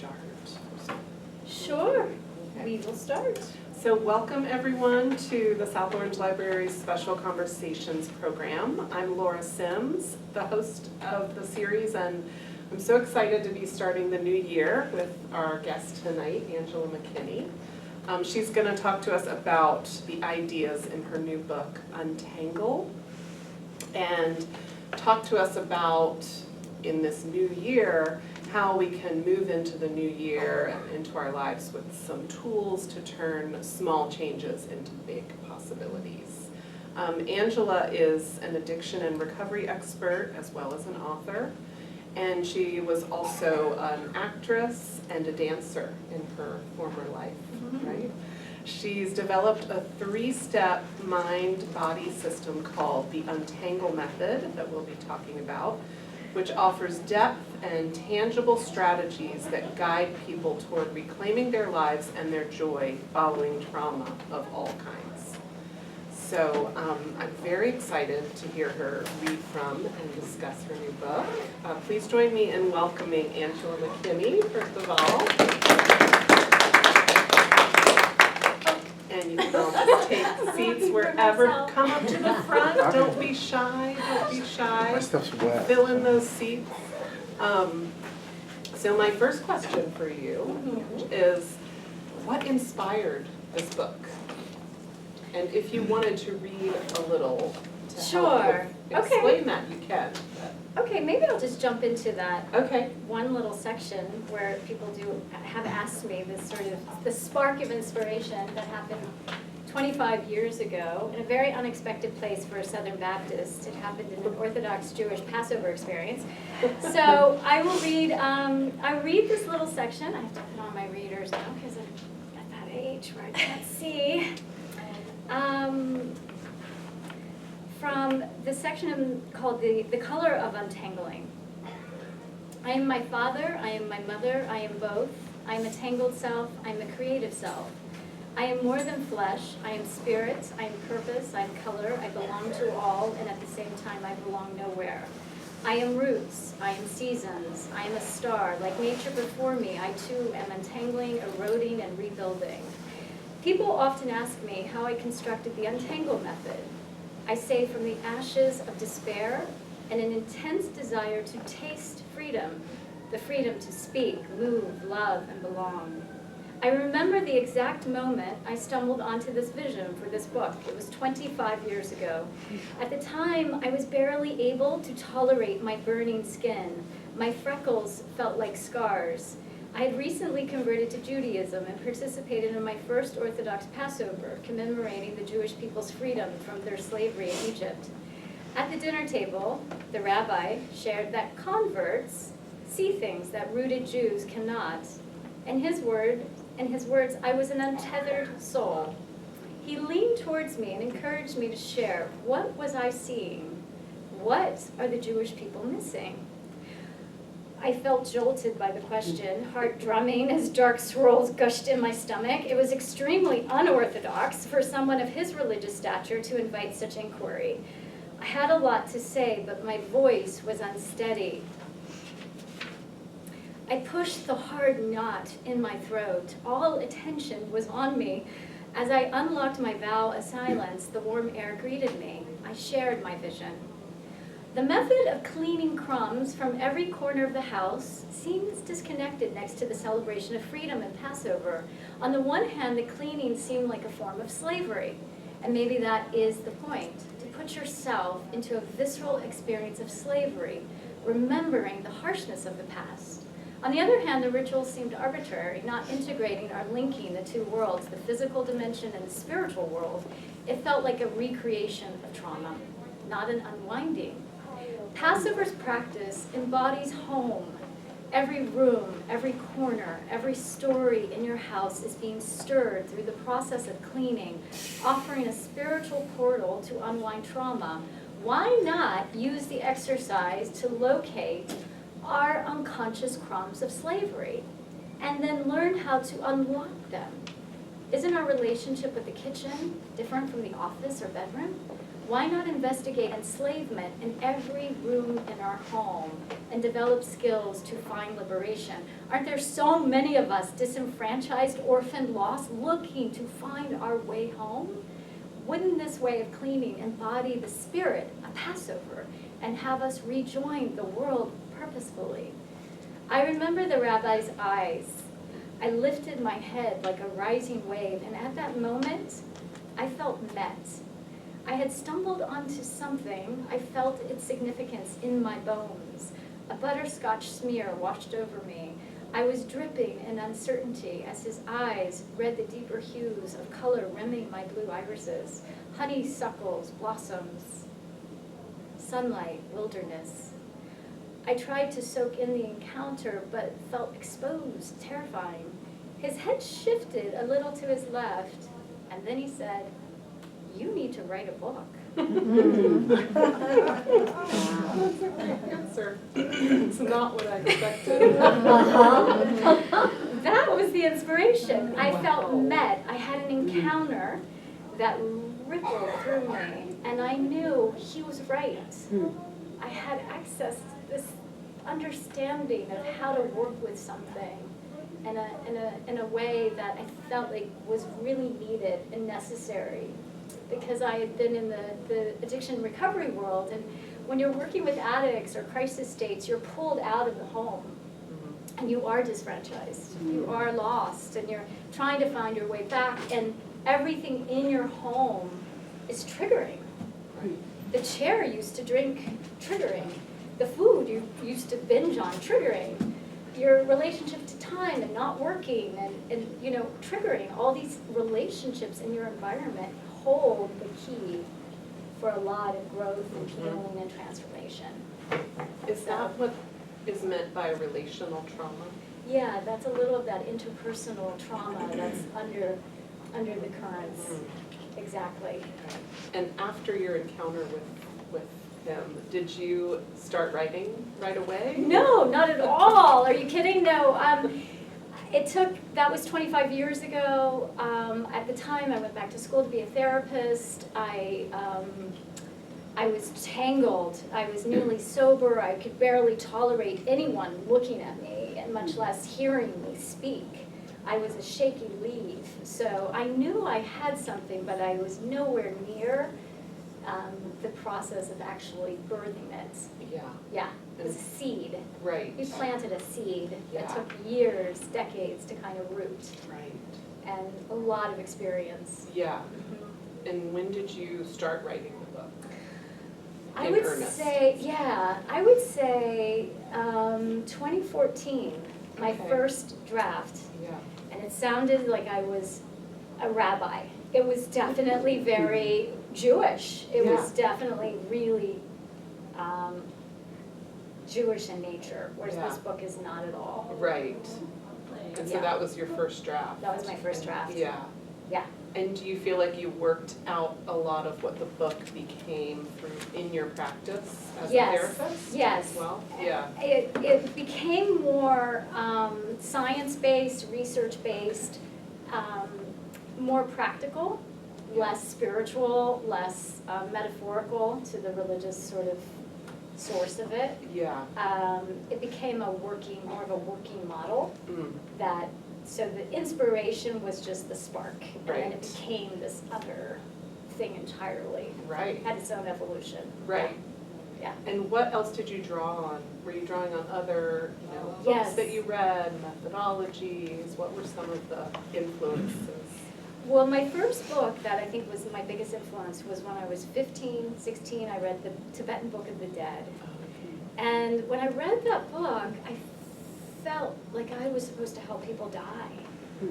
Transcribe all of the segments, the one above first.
start? Sure, we will start. So welcome everyone to the South Orange Library's Special Conversations program. I'm Laura Sims, the host of the series, and I'm so excited to be starting the new year with our guest tonight, Angela McKinney. She's going to talk to us about the ideas in her new book, Untangle, and talk to us about, in this new year, how we can move into the new year and into our lives with some tools to turn small changes into big possibilities. Angela is an addiction and recovery expert as well as an author, and she was also an actress and a dancer in her former life, right? She's developed a 3-step mind-body system called the Untangle Method that we'll be talking about, which offers depth and tangible strategies that guide people toward reclaiming their lives and their joy following trauma of all kinds. So I'm very excited to hear her read from and discuss her new book. Please join me in welcoming Angela McKinney, first of all. And you can all just take seats wherever. Come up to the front. Don't be shy. Don't be shy. My stuff's wet. Fill in those seats. So my first question for you is, what inspired this book? And if you wanted to read a little to Sure. help explain that, you can. Okay, maybe I'll just jump into that Okay. one little section where people have asked me this sort of, the spark of inspiration that happened 25 years ago in a very unexpected place for a Southern Baptist. It happened in an Orthodox Jewish Passover experience. So I will read, I read this little section. I have to put on my readers now because I'm at that age where I can't see. From the section called the Color of Untangling. I am my father, I am my mother, I am both. I am a tangled self, I am a creative self. I am more than flesh, I am spirit, I am purpose, I am color, I belong to all, and at the same time I belong nowhere. I am roots, I am seasons, I am a star. Like nature before me, I too am untangling, eroding, and rebuilding. People often ask me how I constructed the Untangle Method. I say from the ashes of despair and an intense desire to taste freedom, the freedom to speak, move, love, and belong. I remember the exact moment I stumbled onto this vision for this book. It was 25 years ago. At the time, I was barely able to tolerate my burning skin. My freckles felt like scars. I had recently converted to Judaism and participated in my first Orthodox Passover, commemorating the Jewish people's freedom from their slavery in Egypt. At the dinner table, the rabbi shared that converts see things that rooted Jews cannot. In his words, I was an untethered soul. He leaned towards me and encouraged me to share. What was I seeing? What are the Jewish people missing? I felt jolted by the question, heart drumming as dark swirls gushed in my stomach. It was extremely unorthodox for someone of his religious stature to invite such inquiry. I had a lot to say, but my voice was unsteady. I pushed the hard knot in my throat. All attention was on me. As I unlocked my vow of silence, the warm air greeted me. I shared my vision. The method of cleaning crumbs from every corner of the house seems disconnected next to the celebration of freedom and Passover. On the one hand, the cleaning seemed like a form of slavery, and maybe that is the point, to put yourself into a visceral experience of slavery, remembering the harshness of the past. On the other hand, the rituals seemed arbitrary, not integrating or linking the two worlds, the physical dimension and the spiritual world. It felt like a recreation of trauma, not an unwinding. Passover's practice embodies home. Every room, every corner, every story in your house is being stirred through the process of cleaning, offering a spiritual portal to unwind trauma. Why not use the exercise to locate our unconscious crumbs of slavery and then learn how to unlock them? Isn't our relationship with the kitchen different from the office or bedroom? Why not investigate enslavement in every room in our home and develop skills to find liberation? Aren't there so many of us disenfranchised, orphaned, lost, looking to find our way home? Wouldn't this way of cleaning embody the spirit of Passover and have us rejoin the world purposefully? I remember the rabbi's eyes. I lifted my head like a rising wave, and at that moment, I felt met. I had stumbled onto something. I felt its significance in my bones. A butterscotch smear washed over me. I was dripping in uncertainty as his eyes read the deeper hues of color rimming my blue irises. Honeysuckles, blossoms, sunlight, wilderness. I tried to soak in the encounter, but felt exposed, terrifying. His head shifted a little to his left, and then he said, "You need to write a book." That's a great answer. It's not what I expected. That was the inspiration. I felt met. I had an encounter that rippled through me, and I knew he was right. I had access to this understanding of how to work with something in a way that I felt like was really needed and necessary, because I had been in the addiction recovery world, and when you're working with addicts or crisis states, you're pulled out of the home, and you are disfranchised, you are lost, and you're trying to find your way back, and everything in your home is triggering. The chair you used to drink, triggering. The food you used to binge on, triggering. Your relationship to time and not working, and you know, triggering. All these relationships in your environment hold the key for a lot of growth and healing and transformation. Is that what is meant by relational trauma? Yeah, that's a little of that interpersonal trauma that's under the currents. Exactly. And after your encounter with him, did you start writing right away? No, not at all. Are you kidding? No. That was 25 years ago. At the time, I went back to school to be a therapist. I was tangled. I was newly sober. I could barely tolerate anyone looking at me, and much less hearing me speak. I was a shaky leaf. So I knew I had something, but I was nowhere near the process of actually birthing it. Yeah. Yeah, it was a seed. Right. You planted a seed that Yeah. took years, decades to kind of root, Right. and a lot of experience. Yeah. And when did you start writing the book? I In would earnest? say, yeah, I would say 2014, my Okay. first draft, Yeah. and it sounded like I was a rabbi. It was definitely very Jewish. It was definitely really Jewish in nature, whereas Yeah. this book is not at all. Right. And so Yeah. that was your first draft? That was my first draft. Yeah. Yeah. And do you feel like you worked out a lot of what the book became through in your practice as Yes. a therapist Yes. as well? Yeah. It became more science-based, research-based, more practical, less spiritual, less metaphorical to the religious sort of source of it. Yeah. It became more of a working model Mm. that, so the inspiration was just the spark, and then it Right. became this other thing entirely. Right. It had its own evolution. Right. Yeah. And what else did you draw on? Were you drawing on other, books Yes. that you read, methodologies? What were some of the influences? Well, my first book that I think was my biggest influence was when I was 15, 16, I read the Tibetan Book of the Dead. And when I read that book, I felt like I was supposed to help people die.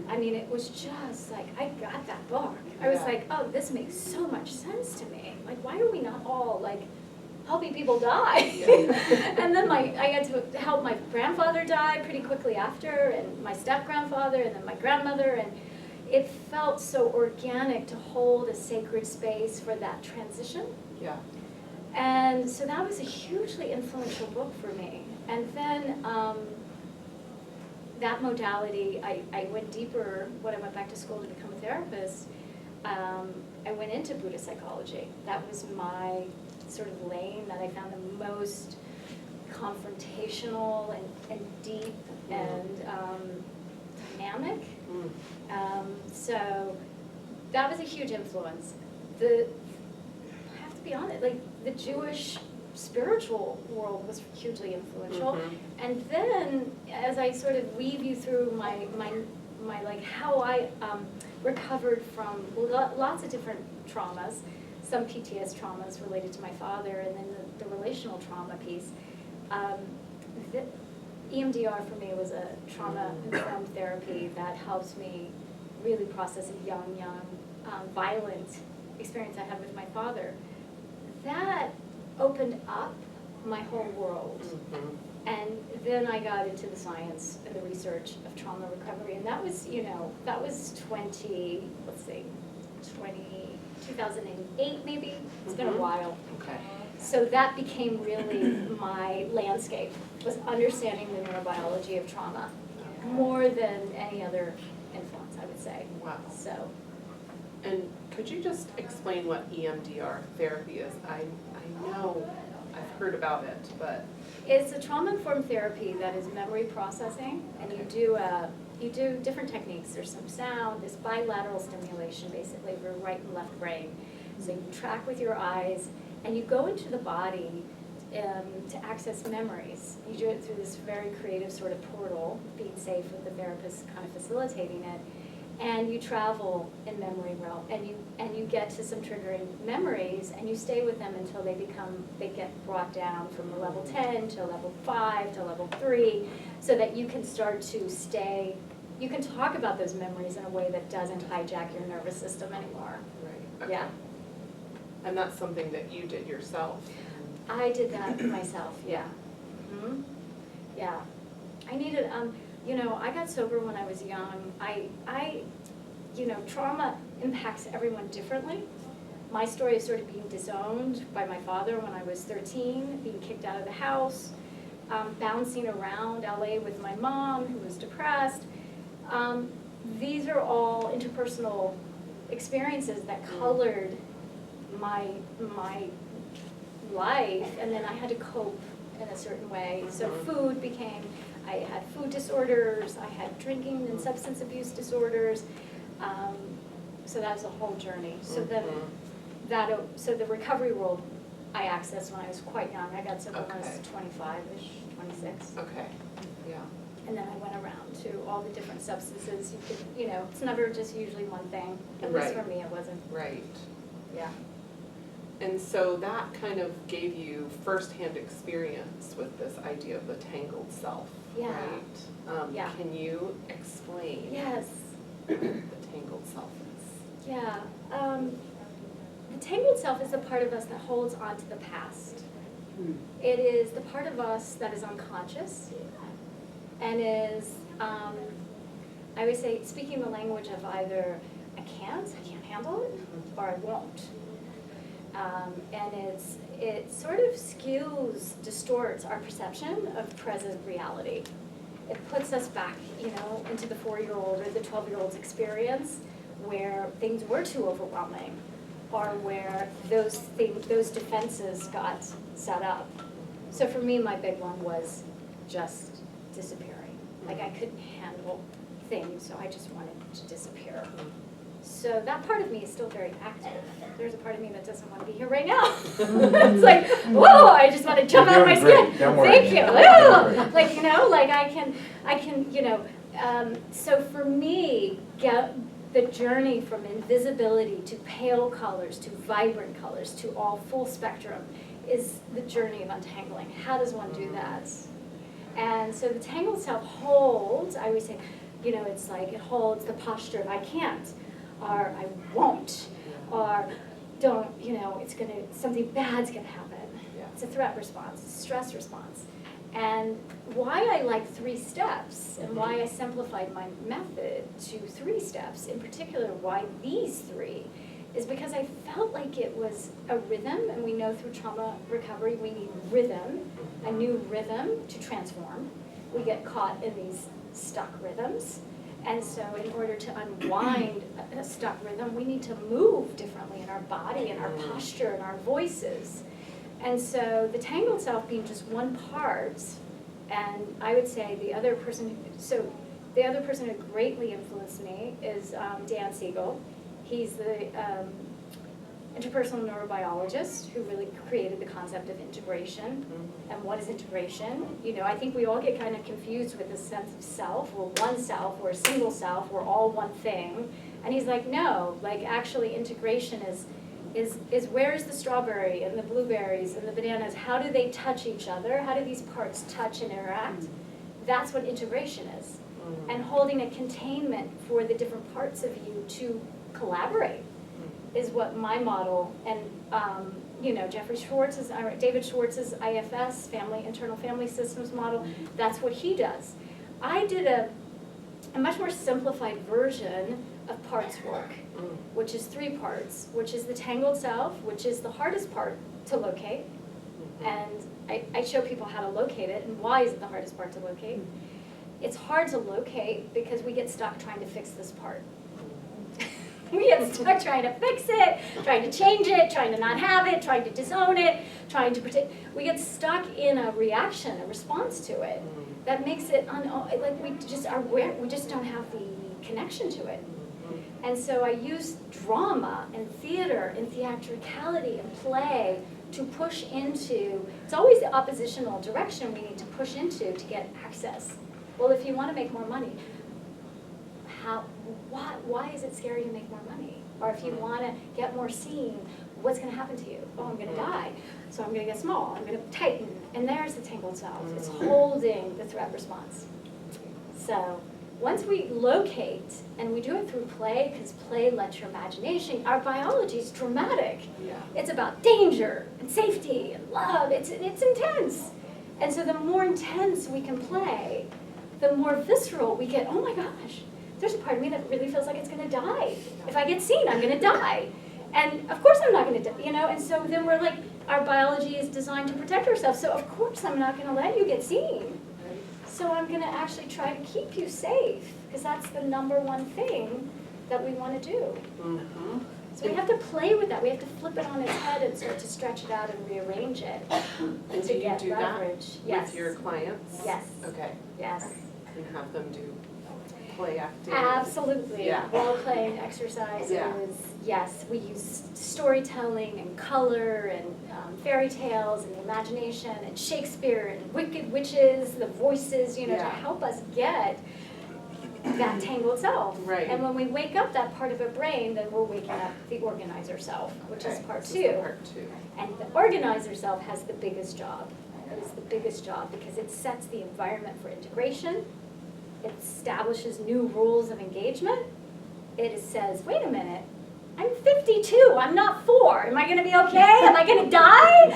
I mean, it was just like, I got that book. I was Yeah. like, oh, this makes so much sense to me. Like, why are we not all like helping people die? And then I had to help my grandfather die pretty quickly after, and my step-grandfather, and then my grandmother, and it felt so organic to hold a sacred space for that transition. Yeah. And so that was a hugely influential book for me. And then that modality, I went deeper when I went back to school to become a therapist. I went into Buddhist psychology. That was my sort of lane that I found the most confrontational and deep and dynamic. So that was a huge influence. I have to be honest, like the Jewish spiritual world was hugely influential. And then as I sort of weave you through my like how I recovered from lots of different traumas, some PTS traumas related to my father, and then the relational trauma piece. EMDR for me was a trauma-informed therapy that helps me really process a young, violent experience I had with my father. That opened up my whole world. And then I got into the science and the research of trauma recovery, and that was, 2008 maybe. It's been a while. Okay. So that became really my landscape, was understanding the neurobiology of trauma more than any other influence, I would say. Wow. So. And could you just explain what EMDR therapy is? I know I've heard about it, but. It's a trauma-informed therapy that is memory processing, and you do different techniques. There's some sound, there's bilateral stimulation, basically, of your right and left brain. So you track with your eyes, and you go into the body to access memories. You do it through this very creative sort of portal, being safe with the therapist kind of facilitating it. And you travel in memory realm, and you get to some triggering memories, and you stay with them until they get brought down from a level 10 to a level 5 to level 3, so that you can start to stay, you can talk about those memories in a way that doesn't hijack your nervous system anymore. Right. Okay. Yeah. And that's something that you did yourself? I did that myself, yeah. Yeah. I needed, I got sober when I was young. Trauma impacts everyone differently. My story is sort of being disowned by my father when I was 13, being kicked out of the house, bouncing around LA with my mom, who was depressed. These are all interpersonal experiences that colored my life, and then I had to cope in a certain way. So food became, I had food disorders, I had drinking and substance abuse disorders, so that was a whole journey. So then so the recovery world I accessed when I was quite young. I got sober when I was 25-ish, 26. Okay, yeah. And then I went around to all the different substances. It's never just usually one thing. At least for me, it wasn't. Right. Yeah. And so that kind of gave you firsthand experience with this idea of the tangled self, Yeah. right? Yeah. Can you explain Yes. what the tangled self is? Yeah. The tangled self is the part of us that holds on to the past. It is the part of us that is unconscious and is, I would say, speaking the language of either I can't handle it, or I won't. And it sort of skews, distorts our perception of present reality. It puts us back, into the 4-year-old or the 12-year-old's experience where things were too overwhelming, or where those defenses got set up. So for me, my big one was just disappearing. Like I couldn't handle things, so I just wanted to disappear. So that part of me is still very active. There's a part of me that doesn't want to be here right now. It's like, whoa, I just want to jump out of my skin. Thank you. So for me, the journey from invisibility to pale colors to vibrant colors to all full spectrum is the journey of untangling. How does one do that? And so the tangled self holds, I would say, it's like it holds the posture of I can't, or I won't, or don't, something bad's gonna happen. Yeah. It's a threat response, it's a stress response. And why I like 3 steps, and why I simplified my method to 3 steps, in particular why these 3, is because I felt like it was a rhythm, and we know through trauma recovery we need rhythm, a new rhythm to transform. We get caught in these stuck rhythms. And so in order to unwind a stuck rhythm, we need to move differently in our body and our posture and our voices. And so the tangled self being just one part, and I would say the other person who greatly influenced me is Dan Siegel. He's the interpersonal neurobiologist who really created the concept of integration. And what is integration? You know, I think we all get kind of confused with this sense of self. We're one self, we're a single self, we're all one thing. And he's like, no, like actually integration is where is the strawberry and the blueberries and the bananas? How do they touch each other? How do these parts touch and interact? That's what integration is. And holding a containment for the different parts of you to collaborate is what my model, and you know, David Schwartz's IFS, internal family systems model, that's what he does. I did a much more simplified version of parts work, which is 3 parts, which is the tangled self, which is the hardest part to locate, and I show people how to locate it, and why is it the hardest part to locate. It's hard to locate because we get stuck trying to fix this part. We get stuck trying to fix it, trying to change it, trying to not have it, trying to disown it, trying to protect. We get stuck in a reaction, a response to it. That makes it, like we just don't have the connection to it. And so I use drama and theater and theatricality and play to push into, it's always the oppositional direction we need to push into to get access. Well, if you want to make more money, why is it scary to make more money? Or if you want to get more seen, what's going to happen to you? Oh, I'm going to die. So I'm going to get small. I'm going to tighten. And there's the tangled self. It's holding the threat response. So once we locate, and we do it through play, because play lets your imagination, our biology is dramatic. Yeah. It's about danger and safety and love. It's intense. And so the more intense we can play, the more visceral we get. Oh my gosh. There's a part of me that really feels like it's going to die. If I get seen, I'm going to die. And of course I'm not going to die, you know? And so then we're like, our biology is designed to protect ourselves, so of course I'm not going to let you get seen. So I'm going to actually try to keep you safe, because that's the #1 thing that we want to do. So we have to play with that. We have to flip it on its head and start to stretch it out and rearrange it And to do you get do leverage. that Yes. with your clients? Yes. Okay. Yes. And have them do play acting? Absolutely. Yeah. Role-playing exercises. Yeah. Yes, we use storytelling and color and fairy tales and the imagination and Shakespeare and wicked witches, the voices, you know, to Yeah. help us get that tangled self. Right. And when we wake up that part of our brain, then we're waking up the organizer self, which is part This 2. is the part 2. And the organizer self has the biggest job. It is the biggest job because it sets the environment for integration. It establishes new rules of engagement. It says, wait a minute, I'm 52, I'm not 4. Am I going to be okay? Am I going to die?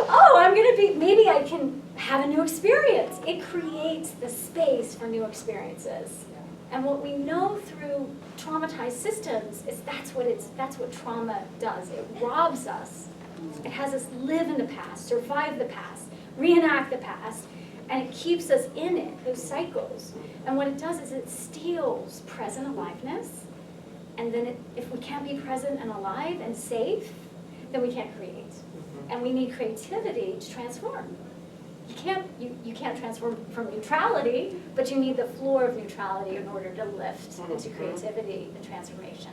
Oh, I'm going to be, maybe I can have a new experience. It creates the space for new experiences. And what we know through traumatized systems is that's what trauma does. It robs us. It has us live in the past, survive the past, reenact the past, and it keeps us in it, those cycles. And what it does is it steals present aliveness, and then if we can't be present and alive and safe, then we can't create. And we need creativity to transform. You can't transform from neutrality, but you need the floor of neutrality in order to lift into creativity and transformation.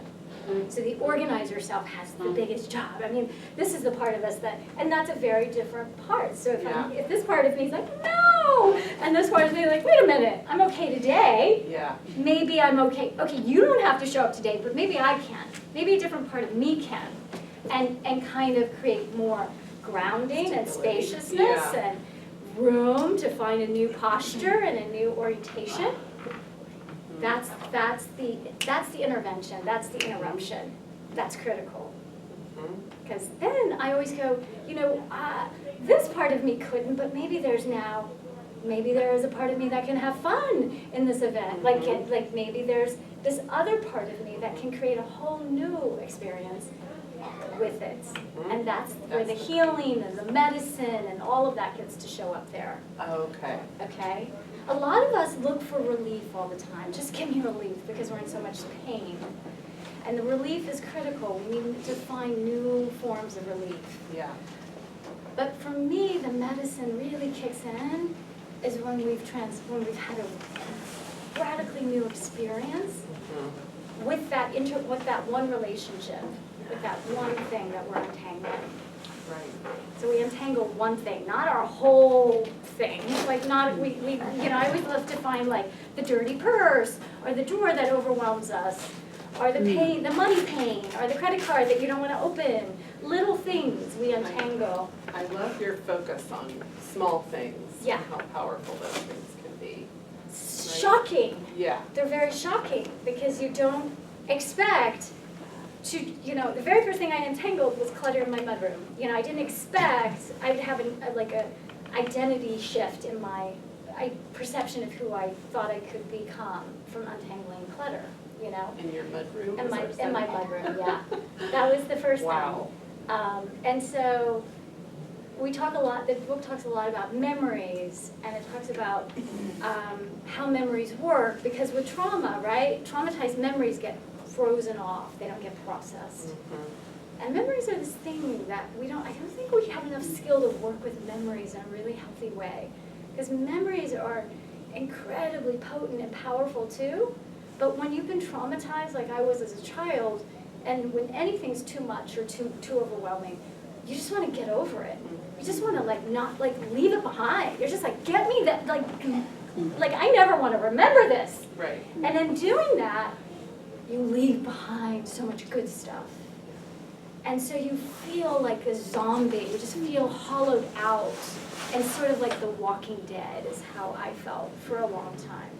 So the organizer self has the biggest job. I mean, this is the part of us and that's a very different part. So if this part of me is like, no, and this part of me is like, wait a minute, I'm okay today. Yeah. Maybe I'm okay. Okay, you don't have to show up today, but maybe I can. Maybe a different part of me can. And kind of create more grounding and spaciousness and room to find a new posture and a new orientation. That's the intervention. That's the interruption. That's critical. Because then I always go, you know, this part of me couldn't, but maybe there is a part of me that can have fun in this event. Like maybe there's this other part of me that can create a whole new experience with it. And that's where the healing and the medicine and all of that gets to show up there. Okay. Okay? A lot of us look for relief all the time. Just give me relief because we're in so much pain. And the relief is critical. We need to find new forms of relief. Yeah. But for me, the medicine really kicks in is when we've had a radically new experience with that one relationship, with that one thing that we're untangling. Right. So we untangle one thing, not our whole thing. Like not we I always love to find like the dirty purse or the drawer that overwhelms us, or the pain, the money pain, or the credit card that you don't want to open. Little things we untangle. I love your focus on small things. Yeah. And how powerful those things can be. Shocking. Yeah. They're very shocking because you don't expect to, the very first thing I untangled was clutter in my mudroom. I didn't expect I'd have a identity shift in my perception of who I thought I could become from untangling clutter, In your mudroom? In my mudroom, yeah. That was the first Wow. thing. And so we talk a lot, the book talks a lot about memories, and it talks about how memories work, because with trauma, right, traumatized memories get frozen off, they don't get processed. Mm-hmm. And memories are this thing that I don't think we have enough skill to work with memories in a really healthy way. Because memories are incredibly potent and powerful too, but when you've been traumatized like I was as a child, and when anything's too much or too overwhelming, you just want to get over it. You just want to not leave it behind. You're just like, get me that, I never want to remember this. Right. And in doing that, you leave behind so much good stuff. And so you feel like a zombie. You just feel hollowed out. And sort of like The Walking Dead is how I felt for a long time.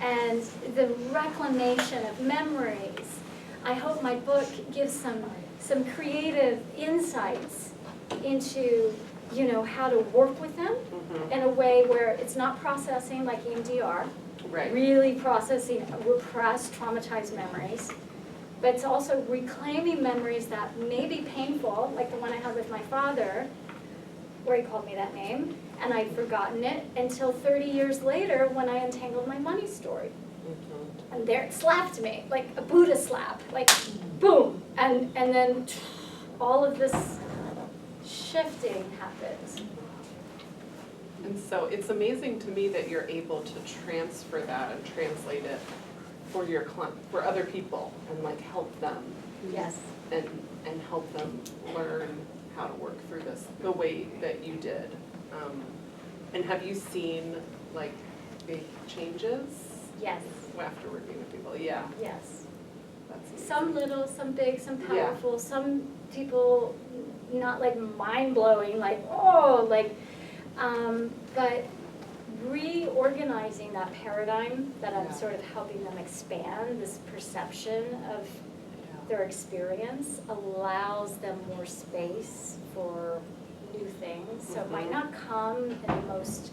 And the reclamation of memories, I hope my book gives some creative insights into, how to work with them in a way where it's not processing like EMDR, Right. really processing repressed, traumatized memories, but it's also reclaiming memories that may be painful, like the one I had with my father, where he called me that name, and I'd forgotten it until 30 years later when I untangled my money story. And there it slapped me, like a Buddha slap, like boom, and then all of this shifting happens. And so it's amazing to me that you're able to transfer that and translate it for other people and help them Yes. and help them learn how to work through this the way that you did. And have you seen big changes Yes. after working with people? Yeah. Yes. That's amazing. Some little, some big, some powerful, some people not mind-blowing, but reorganizing that paradigm that I'm sort of helping them expand, this perception of their experience allows them more space for new things. So it might not come in the most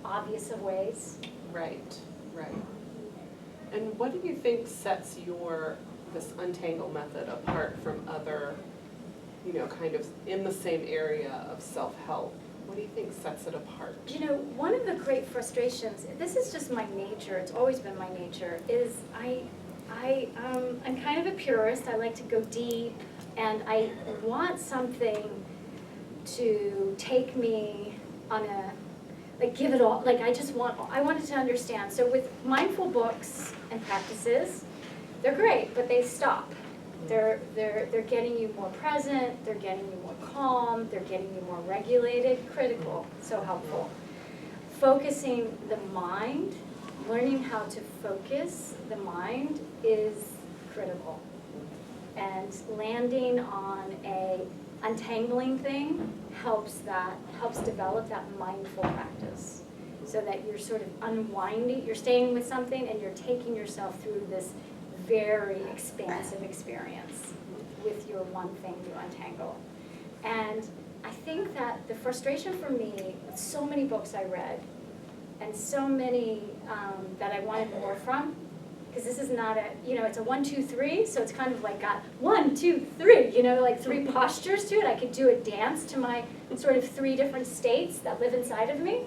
obvious of ways. Right, right. And what do you think sets this Untangle method apart from other, kind of in the same area of self-help? What do you think sets it apart? One of the great frustrations, this is just my nature, it's always been my nature, is I'm kind of a purist. I like to go deep, and I want something to take me on give it all, I wanted to understand. So with mindful books and practices, they're great, but they stop. They're getting you more present, they're getting you more calm, they're getting you more regulated, critical, so helpful. Focusing the mind, learning how to focus the mind is critical. And landing on a untangling thing helps develop that mindful practice. So that you're sort of unwinding, you're staying with something and you're taking yourself through this very expansive experience with your one thing you untangle. And I think that the frustration for me, with so many books I read, and so many that I wanted more from, because this is not it's a 1, 2, 3, so it's kind of got 1, 2, 3, 3 postures to it. I could do a dance to my sort of 3 different states that live inside of me.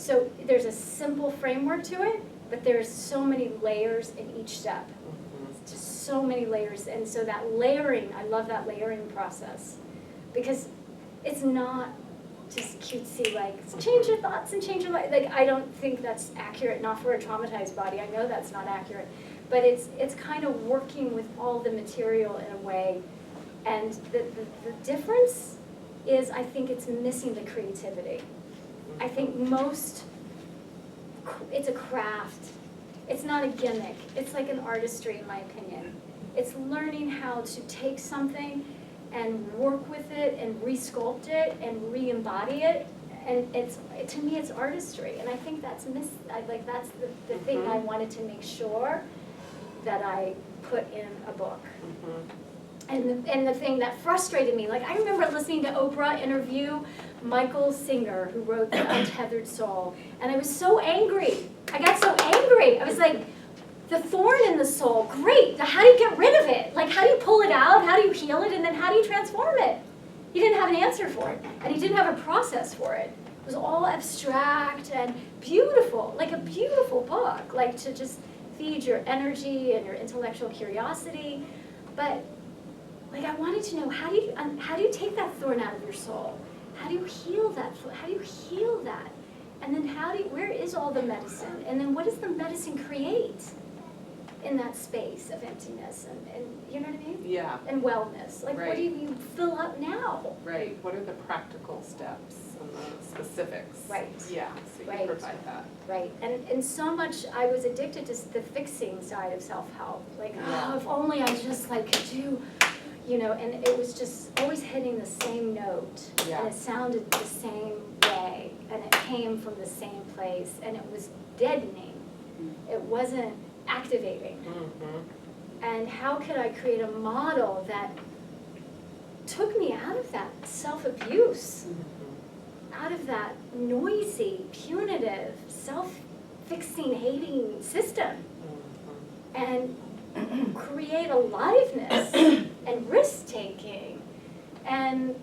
So there's a simple framework to it, but there's so many layers in each step. It's just so many layers, and so that layering, I love that layering process, because it's not just cutesy, like, change your thoughts and change your life. Like, I don't think that's accurate, not for a traumatized body. I know that's not accurate. But it's kind of working with all the material in a way. And the difference is, I think it's missing the creativity. I think it's a craft. It's not a gimmick. It's like an artistry, in my opinion. It's learning how to take something and work with it and re-sculpt it and re-embody it. And to me, it's artistry. And I think that's that's the thing I wanted to make sure that I put in a book. And the thing that frustrated me, like I remember listening to Oprah interview Michael Singer, who wrote The Untethered Soul, and I was so angry. I got so angry. I was like, the thorn in the soul, great. How do you get rid of it? Like, how do you pull it out? How do you heal it? And then how do you transform it? He didn't have an answer for it, and he didn't have a process for it. It was all abstract and beautiful, like a beautiful book, like to just feed your energy and your intellectual curiosity. But like, I wanted to know, how do you take that thorn out of your soul? How do you heal that? How do you heal that? And then where is all the medicine? And then what does the medicine create in that space of emptiness and you know what I mean? Yeah. And wellness. Like, what do you fill up now? Right. What are the practical steps and the specifics? Right. Yeah. So you provide that. Right. And so much I was addicted to the fixing side of self-help. Like, oh, if only I just like could do, you know, and it was just always hitting the same note. Yeah. And it sounded the same way. And it came from the same place. And it was deadening. It wasn't activating. And how could I create a model that took me out of that self-abuse, out of that noisy, punitive, self-fixing, hating system, and create aliveness and risk-taking and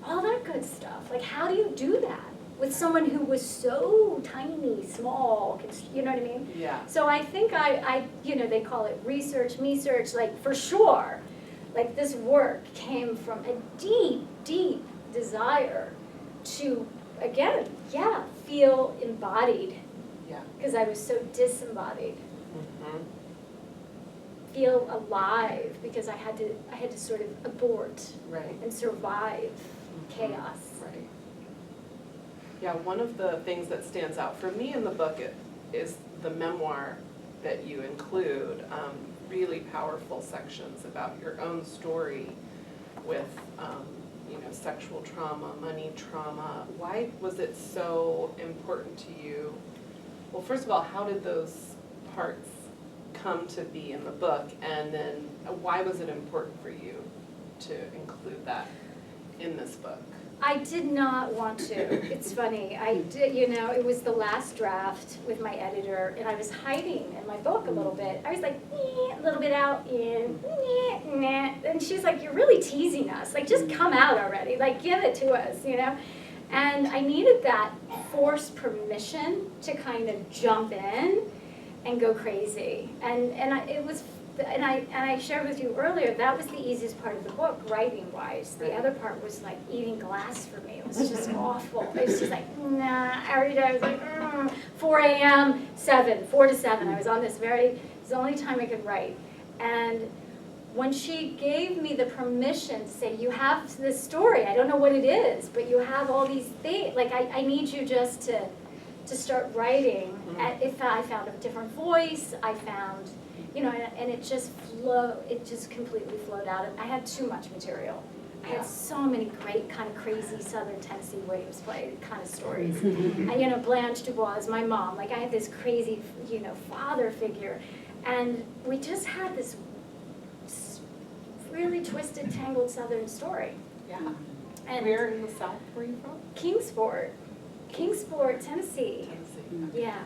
all that good stuff. Like, how do you do that with someone who was so tiny, small, you know what I mean? Yeah. So I think I you know, they call it research, me-search, like for sure, like this work came from a deep, deep desire to, again, feel embodied. Yeah. Because I was so disembodied. Feel alive, because I had to sort of abort and survive chaos. Right. Yeah, one of the things that stands out for me in the book is the memoir that you include, really powerful sections about your own story with, sexual trauma, money trauma. Why was it so important to you? Well, first of all, how did those parts come to be in the book, and then why was it important for you to include that in this book? I did not want to. It's funny. I did, it was the last draft with my editor, and I was hiding in my book a little bit. I was like, a little bit out, in, and she's like, you're really teasing us. Like, just come out already. Like, give it to us, And I needed that forced permission to kind of jump in and go crazy. And I shared with you earlier, that was the easiest part of the book, writing-wise. The other part was like eating glass for me. It was just awful. It was just like, nah, every day I was like, 4 a.m., 4 to 7. I was on this it's the only time I could write. And when she gave me the permission to say, you have this story, I don't know what it is, but you have all these things, like I need you just to start writing. If I found a different voice, I found, and it just completely flowed out. I had too much material. I had so many great kind of crazy Southern Tennessee Williams play kind of stories. And, Blanche Dubois, my mom, like I had this crazy, father figure. And we just had this really twisted, tangled Southern story. Yeah. And where in the South were you from? Kingsport, Tennessee. Yeah.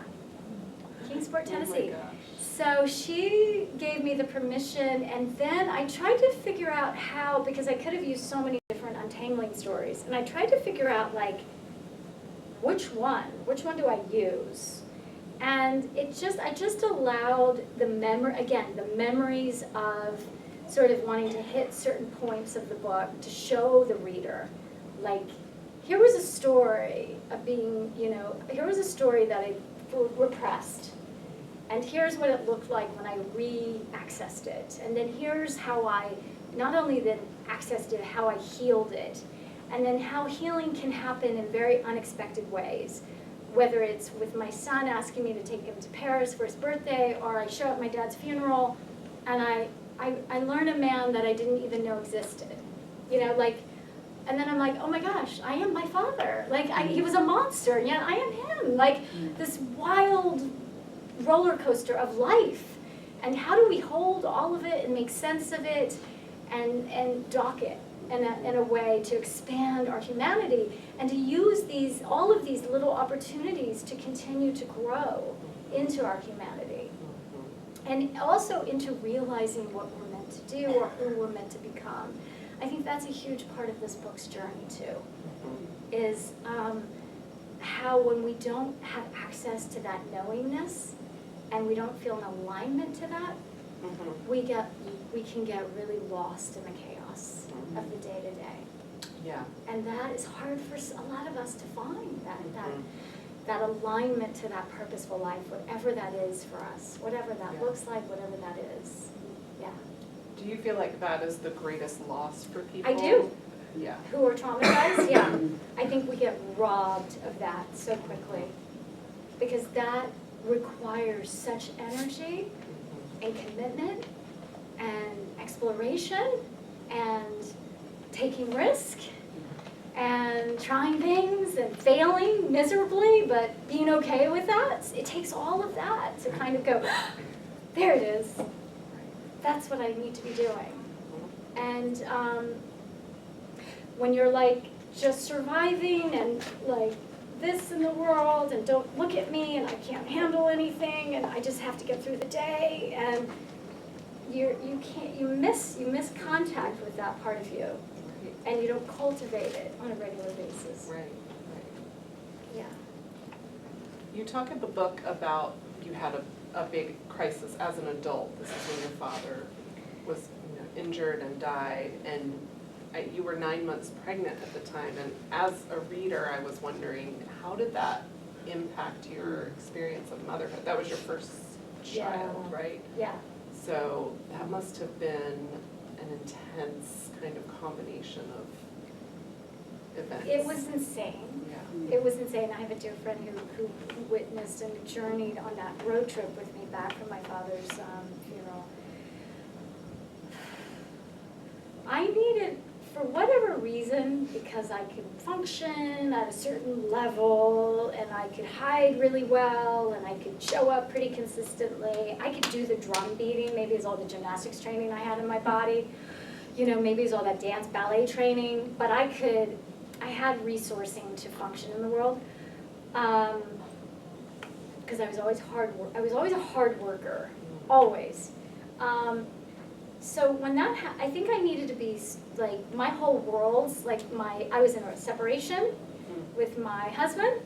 Kingsport, Tennessee. Oh my gosh. So she gave me the permission, and then I tried to figure out how, because I could have used so many different untangling stories, and I tried to figure out, like, which one do I use? And I just allowed the memories of sort of wanting to hit certain points of the book to show the reader, like, here was a story of being, here was a story that I repressed. And here's what it looked like when I re-accessed it. And then here's how I, not only then accessed it, how I healed it. And then how healing can happen in very unexpected ways. Whether it's with my son asking me to take him to Paris for his birthday, or I show up at my dad's funeral, and I learn a man that I didn't even know existed. And then I'm like, oh my gosh, I am my father. He was a monster, and yet I am him. This wild roller coaster of life. And how do we hold all of it and make sense of it and dock it in a way to expand our humanity and to use all of these little opportunities to continue to grow into our humanity. And also into realizing what we're meant to do or who we're meant to become. I think that's a huge part of this book's journey too, is how when we don't have access to that knowingness and we don't feel an alignment to that, we can get really lost in the chaos of the day-to-day. Yeah. And that is hard for a lot of us to find, that alignment to that purposeful life, whatever that is for us, whatever that looks like, whatever that is. Yeah. Do you feel like that is the greatest loss for people? I do. Yeah. Who are traumatized, yeah. I think we get robbed of that so quickly because that requires such energy and commitment and exploration and taking risk and trying things and failing miserably but being okay with that. It takes all of that to kind of go, there it is. That's what I need to be doing. And when you're just surviving and this in the world and don't look at me and I can't handle anything and I just have to get through the day and you miss contact with that part of you and you don't cultivate it on a regular basis. Right. Yeah. You talk in the book about you had a big crisis as an adult. This is when your father was injured and died, and you were 9 months pregnant at the time. And as a reader, I was wondering, how did that impact your experience of motherhood? That was your first child, right? Yeah. So that must have been an intense kind of combination of events. It was insane. Yeah. It was insane. I have a dear friend who witnessed and journeyed on that road trip with me back from my father's funeral. I needed, for whatever reason, because I could function at a certain level and I could hide really well and I could show up pretty consistently. I could do the drum beating, maybe it's all the gymnastics training I had in my body. Maybe it's all that dance ballet training, but I had resourcing to function in the world. Because I was always a hard worker, always. So when that I think I needed to be my whole world's I was in a separation with my husband.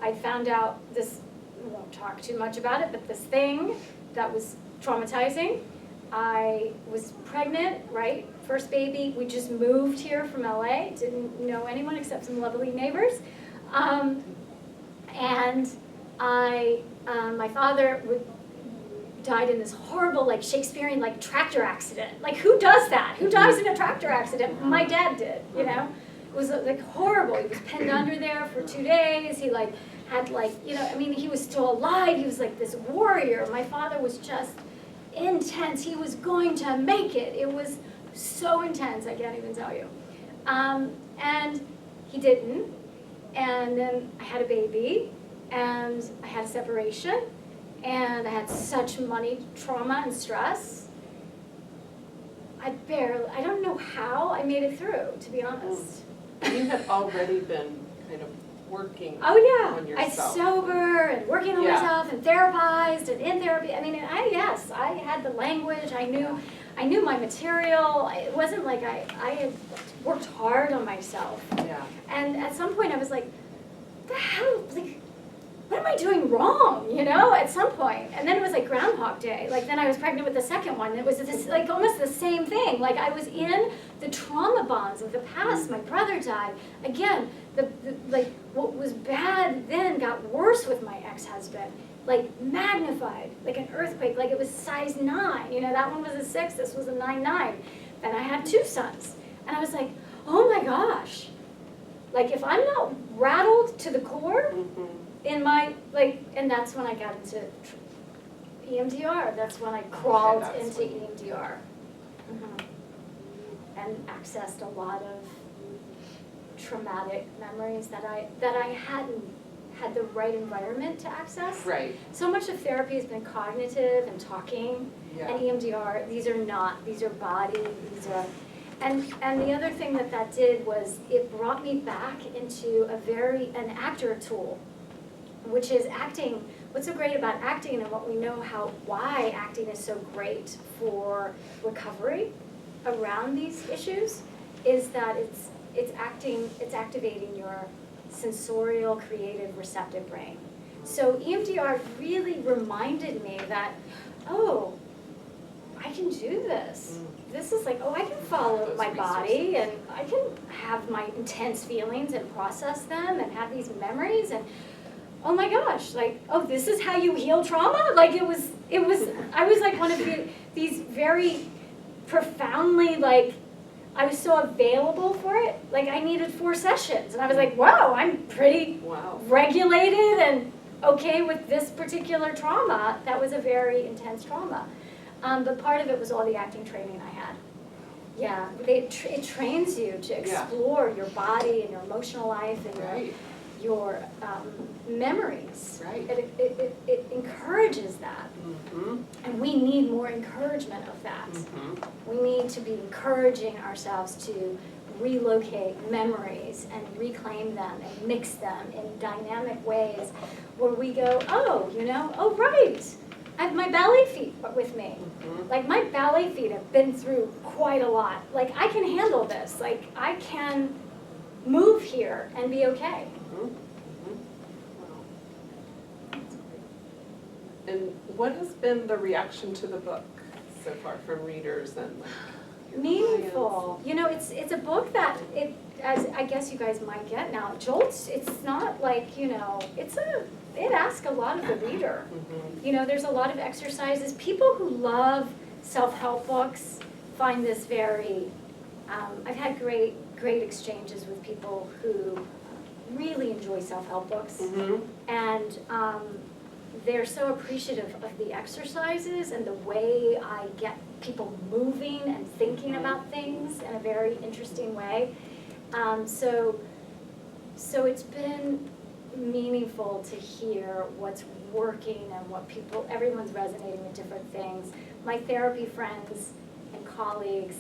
I found out this, I won't talk too much about it, but this thing that was traumatizing. I was pregnant, right? First baby. We just moved here from LA. Didn't know anyone except some lovely neighbors. And my father died in this horrible, Shakespearean, tractor accident. Who does that? Who dies in a tractor accident? My dad did, It was, horrible. He was pinned under there for 2 days. He, had, he was still alive. He was, this warrior. My father was just intense. He was going to make it. It was so intense, I can't even tell you. And he didn't. And then I had a baby, and I had a separation, and I had such money trauma and stress. I don't know how I made it through, to be honest. You had already been kind of working on I yourself. sober and working on myself and therapized and in therapy. I had the language. I knew my material. It wasn't like I had worked hard on myself. Yeah. And at some point I was like, the hell, like, what am I doing wrong, you know, at some point? And then it was like Groundhog Day. Like, then I was pregnant with the second one, and it was this, like, almost the same thing. Like, I was in the trauma bonds of the past. My brother died. Again, like, what was bad then got worse with my ex-husband. Like, magnified, like an earthquake, like it was size 9. You know, that one was a 6, this was a 9-9. And I had 2 sons. And I was like, oh my gosh. Like, if I'm not rattled to the core, in my, like, and that's when I got into EMDR. That's when I crawled into EMDR. And accessed a lot of traumatic memories that I hadn't had the right environment to access. Right. So much of therapy has been cognitive and talking, and EMDR, these are not, these are body, these are, and the other thing that did was it brought me back into an actor tool, which is acting. What's so great about acting and what we know why acting is so great for recovery around these issues is that it's activating your sensorial, creative, receptive brain. So EMDR really reminded me that, oh, I can do this. This is like, oh, I can follow my body, and I can have my intense feelings and process them and have these memories, and oh my gosh, like, oh, this is how you heal trauma? Like, I was like one of these very profoundly, like, I was so available for it. Like, I needed 4 sessions, and I was like, wow, I'm pretty regulated and okay with this particular trauma. That was a very intense trauma. But part of it was all the acting training I had. Yeah, it trains you to explore your body and your emotional life and your memories. Right. It encourages that. And we need more encouragement of that. We need to be encouraging ourselves to relocate memories and reclaim them and mix them in dynamic ways where we go, oh, you know, oh, right. I have my ballet feet with me. Like, my ballet feet have been through quite a lot. Like, I can handle this. Like, I can move here and be okay. And what has been the reaction to the book so far from readers and like your meaningful? clients? You know, it's a book that as I guess you guys might get now, jolts. It's not like, you know, it asks a lot of the reader. You know, there's a lot of exercises. People who love self-help books find this very. I've had great exchanges with people who really enjoy self-help books, and they're so appreciative of the exercises and the way I get people moving and thinking about things in a very interesting way. So it's been meaningful to hear what's working and what everyone's resonating with different things. My therapy friends and colleagues,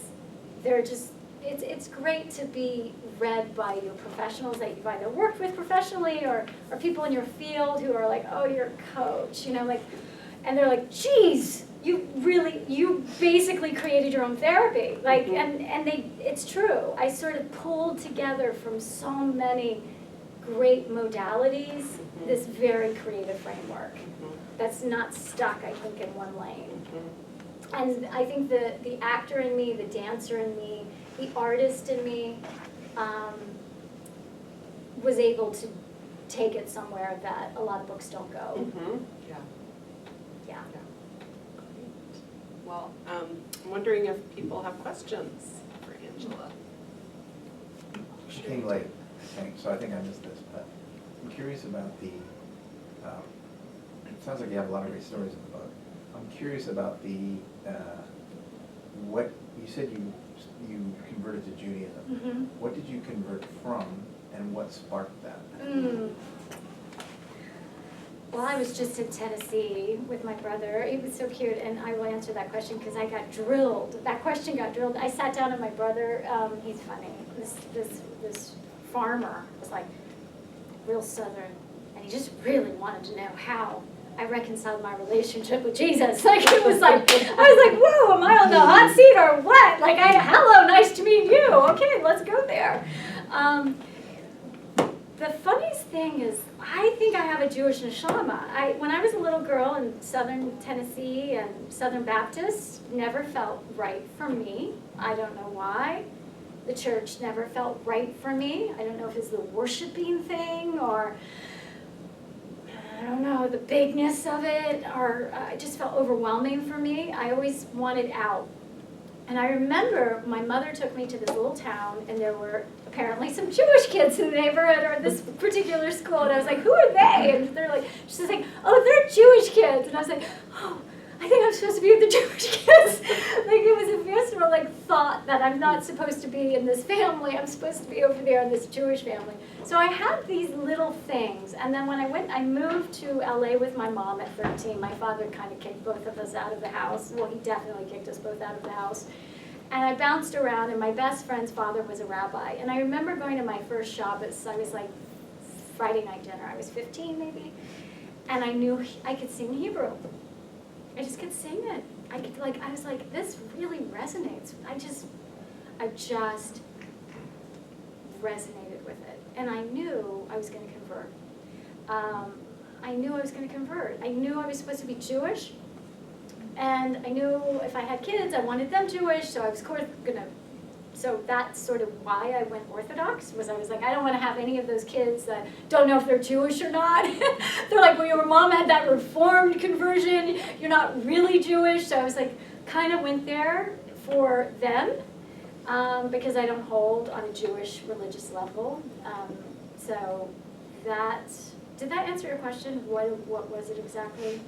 they're just, it's great to be read by your professionals that you've either worked with professionally or people in your field who are like, oh, you're a coach, you know, like, and they're like, geez, you basically created your own therapy. Like, and it's true. I sort of pulled together from so many great modalities this very creative framework that's not stuck, I think, in one lane. And I think the actor in me, the dancer in me, the artist in me was able to take it somewhere that a lot of books don't go. Yeah. Great. Well, I'm wondering if people have questions for Angela. She came late, I think, so I think I missed this, but I'm curious about the, it sounds like you have a lot of great stories in the book. I'm curious about the, what, you said you converted to Judaism. What did you convert from, and what sparked that? Well, I was just in Tennessee with my brother. It was so cute, and I will answer that question because I got drilled. That question got drilled. I sat down and my brother, he's funny, this farmer was like real Southern, and he just really wanted to know how I reconciled my relationship with Jesus. Like, it was like, I was like, whoa, am I on the hot seat or what? Like, hello, nice to meet you. Okay, let's go there. the funniest thing is, I think I have a Jewish neshama. When I was a little girl in southern Tennessee and Southern Baptist, never felt right for me. I don't know why. The church never felt right for me. I don't know if it's the worshiping thing or, I don't know, the bigness of it, or it just felt overwhelming for me. I always wanted out. And I remember my mother took me to this little town, and there were apparently some Jewish kids in the neighborhood or this particular school, and I was like, who are they? And they're like, she's like, oh, they're Jewish kids. And I was like, oh, I think I'm supposed to be with the Jewish kids. Like, it was a visceral thought that I'm not supposed to be in this family. I'm supposed to be over there in this Jewish family. So I had these little things, and then when I moved to LA with my mom at 13. My father kind of kicked both of us out of the house. Well, he definitely kicked us both out of the house. And I bounced around, and my best friend's father was a rabbi. And I remember going to my first Shabbos. I was like Friday night dinner. I was 15 maybe, and I knew I could sing Hebrew. I just could sing it. I was like, this really resonates. I just resonated with it. And I knew I was going to convert. I knew I was going to convert. I knew I was supposed to be Jewish. And I knew if I had kids, I wanted them Jewish. So I was going to, so that's sort of why I went Orthodox, was I was like, I don't want to have any of those kids that don't know if they're Jewish or not. They're like, well, your mom had that Reformed conversion. You're not really Jewish. So I was like, kind of went there for them. Because I don't hold on a Jewish religious level. So did that answer your question? What was it exactly?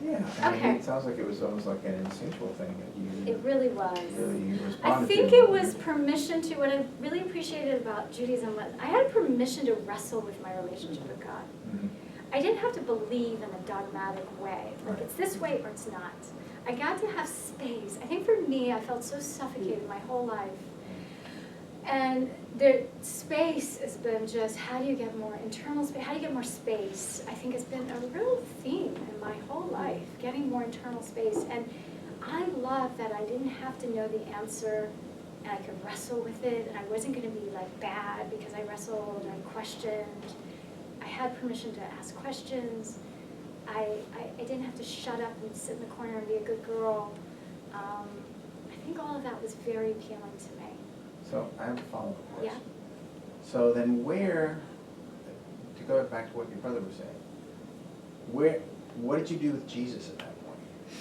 Yeah, Okay. It sounds like it was almost like an instinctual thing that you It really was. really responded I to. think it was permission to, what I really appreciated about Judaism was I had permission to wrestle with my relationship with God. Mhm. I didn't have to believe in a dogmatic way, like it's this way or it's not. I got to have space. I think for me, I felt so suffocated my whole life. And the space has been just, how do you get more internal space? How do you get more space? I think it's been a real theme in my whole life, getting more internal space. And I love that I didn't have to know the answer, and I could wrestle with it, and I wasn't going to be like bad because I wrestled and I questioned. I had permission to ask questions. I didn't have to shut up and sit in the corner and be a good girl. I think all of that was very appealing to me. So I have a follow-up question. Yeah. So then to go back to what your brother was saying, what did you do with Jesus at that point?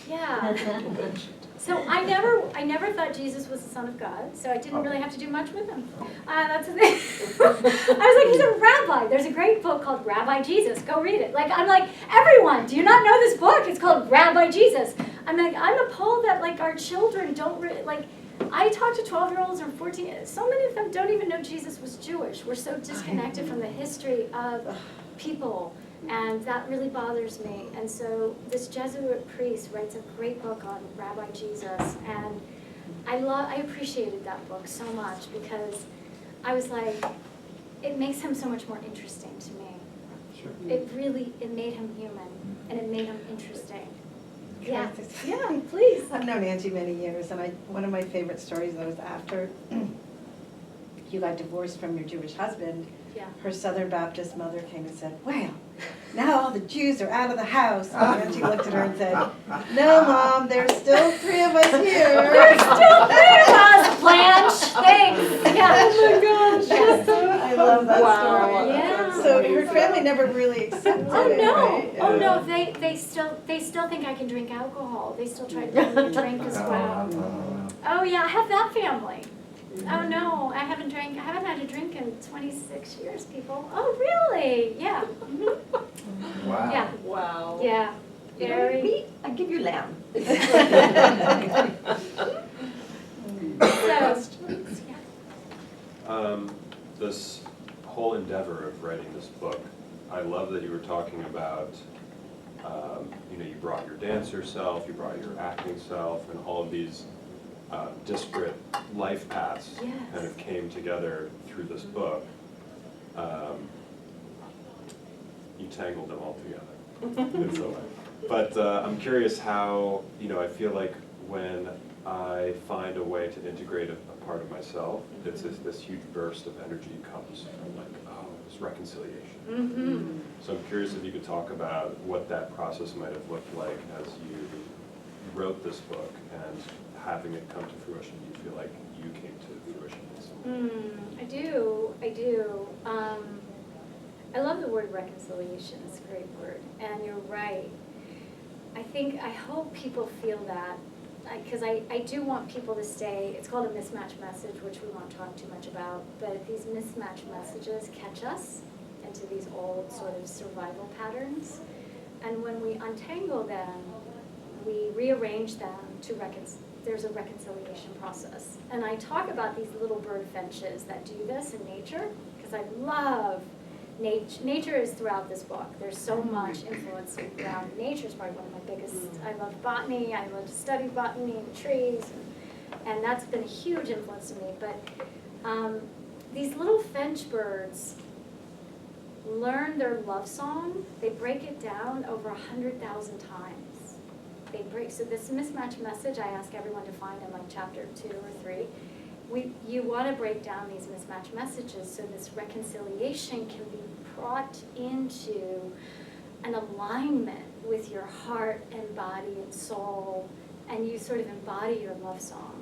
Yeah. So I never thought Jesus was the Son of God, so I didn't really have to do much with him. That's the thing. I was like, he's a rabbi. There's a great book called Rabbi Jesus. Go read it. I'm like, everyone, do you not know this book? It's called Rabbi Jesus. I'm appalled that our children don't I talk to 12-year-olds or 14, so many of them don't even know Jesus was Jewish. We're so disconnected from the history of people, and that really bothers me. And so this Jesuit priest writes a great book on Rabbi Jesus, and I appreciated that book so much because I was like, it makes him so much more interesting to me. Sure. It made him human, and it made him interesting. Yeah, Can I say- yeah, please. I've known Angie many years, and one of my favorite stories was after you got divorced from your Jewish husband, Yeah. her Southern Baptist mother came and said, well, now all the Jews are out of the house. And Angie looked at her and said, no, Mom, there's still 3 of us here. There's still 3 of us, Blanche. Thanks. Yeah. Oh my gosh. Yeah. I love that Wow. story. Yeah. So her family never really accepted Oh it, no! right? Oh no! They still think I can drink alcohol. They still try to get me to drink as well. Oh yeah, I have that family. Oh no, I haven't had a drink in 26 years, people. Oh really? Yeah. Mhm. Wow. Yeah. Wow. Yeah. You don't Very. need meat, I give you lamb. So, This whole endeavor of writing this book, I love that you were talking about, you brought your dancer self, you brought your acting self, and all of these disparate life paths Yes. kind of came together through this book. You tangled them all together in some way. But I'm curious how, I feel like when I find a way to integrate a part of myself, it's this huge burst of energy comes from oh, I was reconciliation. Mm-hmm. So I'm curious if you could talk about what that process might have looked like as you wrote this book and having it come to fruition. Do you feel like you came to fruition in some way? I do. I love the word reconciliation. It's a great word. And you're right. I hope people feel that, because I do want people to stay, it's called a mismatch message, which we won't talk too much about, but these mismatch messages catch us into these old sort of survival patterns. And when we untangle them, we rearrange them to there's a reconciliation process. And I talk about these little bird finches that do this in nature, because I love nature. Nature is throughout this book. There's so much influence around nature. Is probably one of my biggest. I love botany. I love to study botany and trees, and that's been a huge influence to me. But these little finch birds learn their love song. They break it down over 100,000 times. So this mismatch message, I ask everyone to find in like chapter 2 or 3. You want to break down these mismatch messages so this reconciliation can be brought into an alignment with your heart and body and soul, and you sort of embody your love song.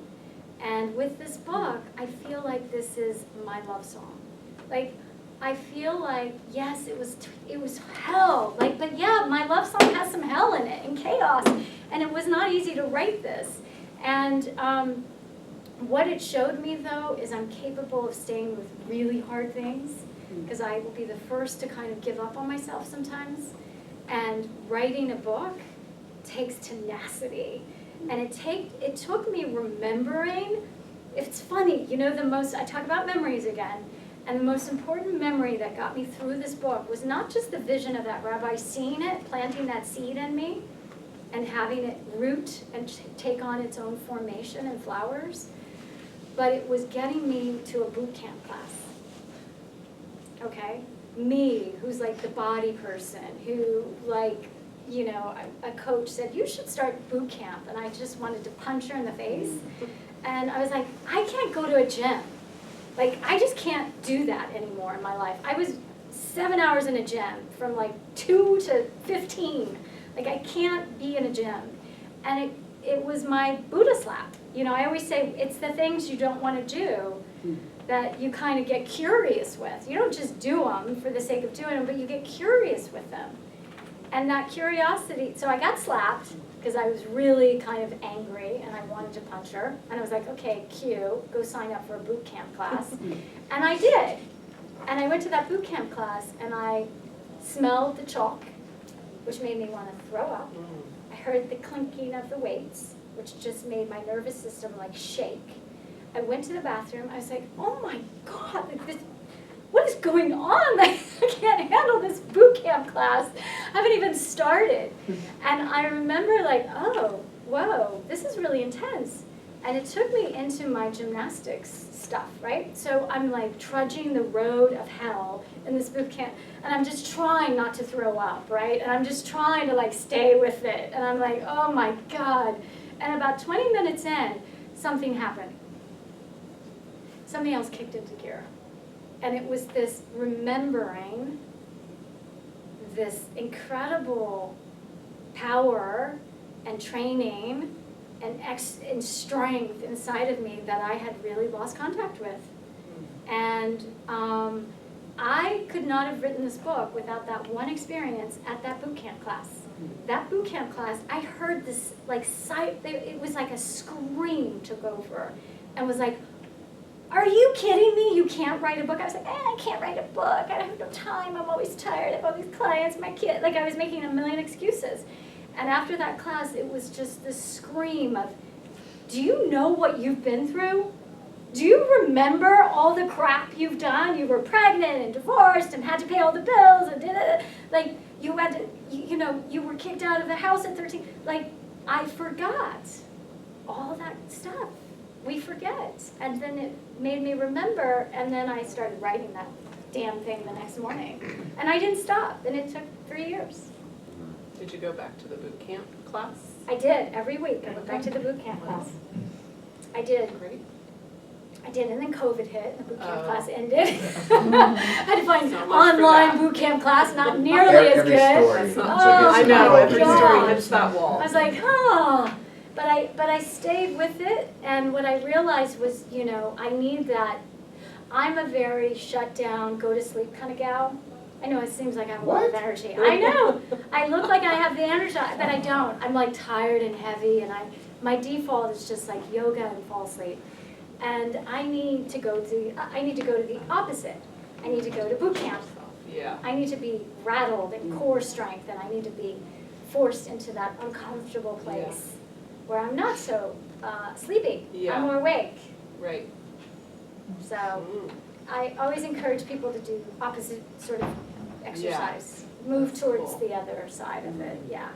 And with this book, I feel like this is my love song. Like, I feel like, yes, it was hell. Like, but yeah, my love song has some hell in it and chaos, and it was not easy to write this. And what it showed me, though, is I'm capable of staying with really hard things, because I will be the first to kind of give up on myself sometimes. And writing a book takes tenacity. And it took me remembering. It's funny, I talk about memories again, and the most important memory that got me through this book was not just the vision of that rabbi seeing it, planting that seed in me, and having it root and take on its own formation and flowers, but it was getting me to a boot camp class. Okay? Me, who's like the body person, who a coach said, you should start boot camp, and I just wanted to punch her in the face. And I was like, I can't go to a gym. Like, I just can't do that anymore in my life. I was 7 hours in a gym from like 2 to 15. Like, I can't be in a gym. And it was my Buddha slap. I always say it's the things you don't want to do that you kind of get curious with. You don't just do them for the sake of doing them, but you get curious with them. And that curiosity, so I got slapped because I was really kind of angry and I wanted to punch her. And I was like, okay, Q, go sign up for a boot camp class. And I did. And I went to that boot camp class and I smelled the chalk, which made me want to throw up. I heard the clinking of the weights, which just made my nervous system like shake. I went to the bathroom. I was like, oh my God, what is going on? Like, I can't handle this boot camp class. I haven't even started. And I remember like, oh, whoa, this is really intense. And it took me into my gymnastics stuff, right? So I'm like trudging the road of hell in this boot camp, and I'm just trying not to throw up, right? And I'm just trying to like stay with it. And I'm like, oh my God. And about 20 minutes in, something happened. Something else kicked into gear. And it was this remembering this incredible power and training and strength inside of me that I had really lost contact with. And I could not have written this book without that one experience at that boot camp class. That boot camp class, I heard this, like, it was like a scream took over and was like, are you kidding me? You can't write a book? I was like, I can't write a book. I have no time. I'm always tired. I have all these clients, my kid. Like, I was making a million excuses. And after that class, it was just this scream of, do you know what you've been through? Do you remember all the crap you've done? You were pregnant and divorced and had to pay all the bills and like, you had to, you were kicked out of the house at 13. Like, I forgot all that stuff. We forget. And then it made me remember, and then I started writing that damn thing the next morning. And I didn't stop, and it took 3 years. Did you go back to the boot camp class? I did, every week. I went back to the boot camp class. I did. Great. I did, and then COVID hit, the boot camp Oh. class ended. Had to find So much for online that. boot camp class, not nearly as Every good. story. That's not Oh, true. I know, my every story gosh. hits that wall. I was like, oh, but I stayed with it, and what I realized was, you know, I need that. I'm a very shut down, go to sleep kind of gal. I know it seems like I have a lot of What? energy. I know. I look like I have the energy, but I don't. I'm like tired and heavy, and my default is just like yoga and fall asleep. And I need to go to the opposite. I need to go to boot camp. Yeah. I need to be rattled and core strength, and I need to be forced into that uncomfortable place where I'm not so sleepy. Yeah. I'm more awake. Right. So Mm. I always encourage people to do opposite sort of exercise. Move That's towards cool. the other side of it, yeah.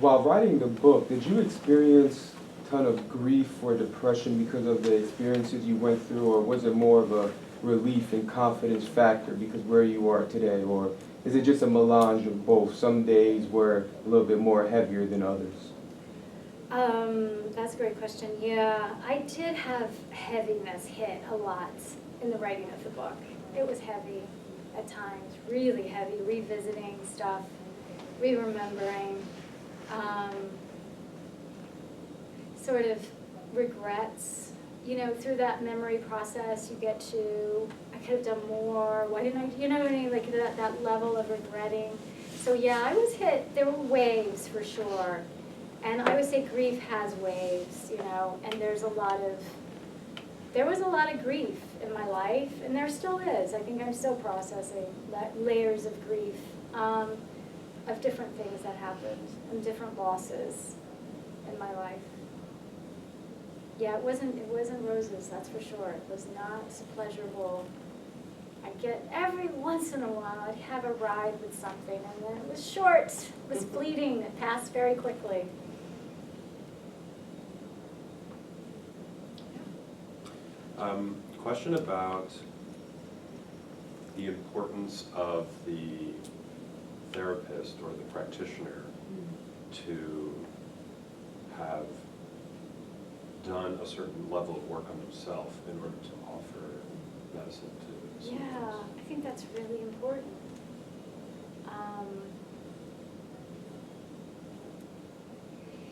While writing the book, did you experience a ton of grief or depression because of the experiences you went through, or was it more of a relief and confidence factor because where you are today, or is it just a melange of both? Some days were a little bit more heavier than others. That's a great question. Yeah, I did have heaviness hit a lot in the writing of the book. It was heavy at times, really heavy, revisiting stuff, re-remembering, sort of regrets. You know, through that memory process, you get to, I could have done more, why didn't I, you know what I mean, like that level of regretting. So yeah, I was hit, there were waves for sure. And I would say grief has waves, you know, and there was a lot of grief in my life, and there still is. I think I'm still processing layers of grief, of different things that happened, and different losses in my life. Yeah, it wasn't roses, that's for sure. It was not pleasurable. I'd get every once in a while, I'd have a ride with something, and then it was short, it was fleeting, it passed very quickly. Question about the importance of the therapist or the practitioner to have done a certain level of work on themselves in order to offer medicine to someone Yeah, else. I think that's really important.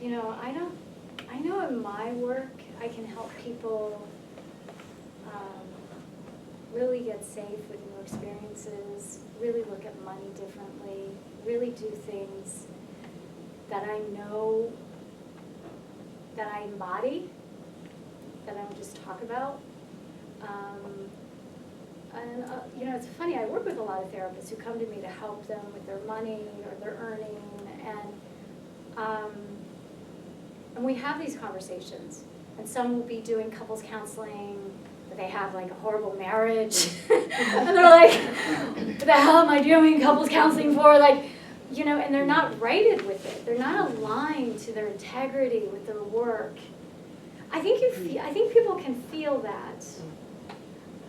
You know, I know in my work, I can help people really get safe with new experiences, really look at money differently, really do things that I know, that I embody, that I don't just talk about. You know, it's funny, I work with a lot of therapists who come to me to help them with their money or their earning, and we have these conversations. And some will be doing couples counseling, but they have like a horrible marriage. And they're like, what the hell am I doing couples counseling for? Like, you know, and they're not righted with it. They're not aligned to their integrity with their work. I think people can feel that.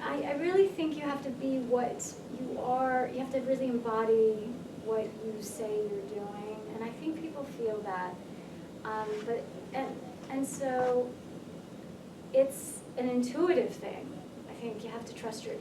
I really think you have to be what you are. You have to really embody what you say you're doing, and I think people feel that. And so it's an intuitive thing. I think you have to trust your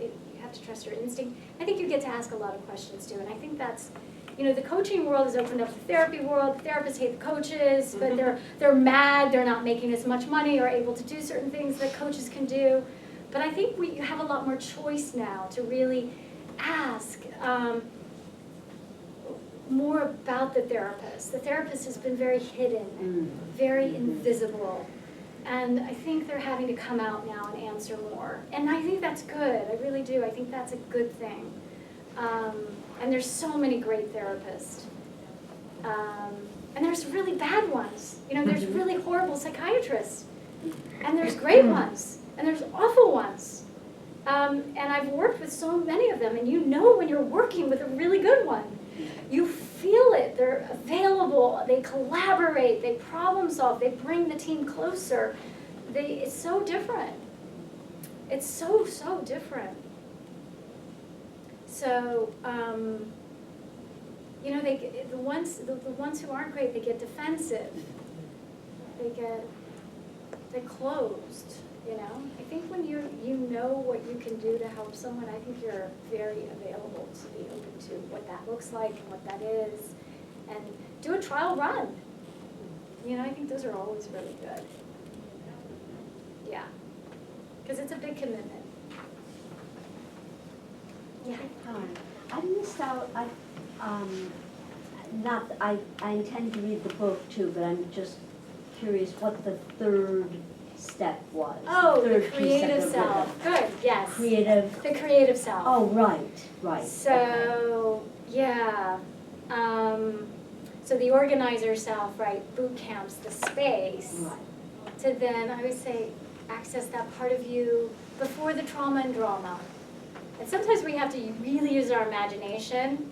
instinct. I think you get to ask a lot of questions too, and I think that's, you know, the coaching world has opened up the therapy world. The therapists hate the coaches, but they're mad. They're not making as much money or able to do certain things that coaches can do. But I think you have a lot more choice now to really ask more about the therapist. The therapist has been very hidden, very invisible. And I think they're having to come out now and answer more. And I think that's good, I really do. I think that's a good thing. And there's so many great therapists. And there's really bad ones. You know, there's really horrible psychiatrists. And there's great ones. And there's awful ones. And I've worked with so many of them, and you know when you're working with a really good one. You feel it, they're available, they collaborate, they problem solve, they bring the team closer. It's so different. It's so, so different. So, you know, the ones who aren't great, they get defensive. They get they're closed, you know? I think when you know what you can do to help someone, I think you're very available to be open to what that looks like and what that is. And do a trial run. You know, I think those are always really good. Yeah, because it's a big commitment. Yeah. Hi, I missed out, I intend to read the book too, but I'm just curious what the third step was. Oh, the third piece of creative the self. ribbon. Good, yes. Creative, The creative self. oh, right, okay. So, yeah. So the organizer self, right, boot camps the space Right. to then, I would say, access that part of you before the trauma and drama. And sometimes we have to really use our imagination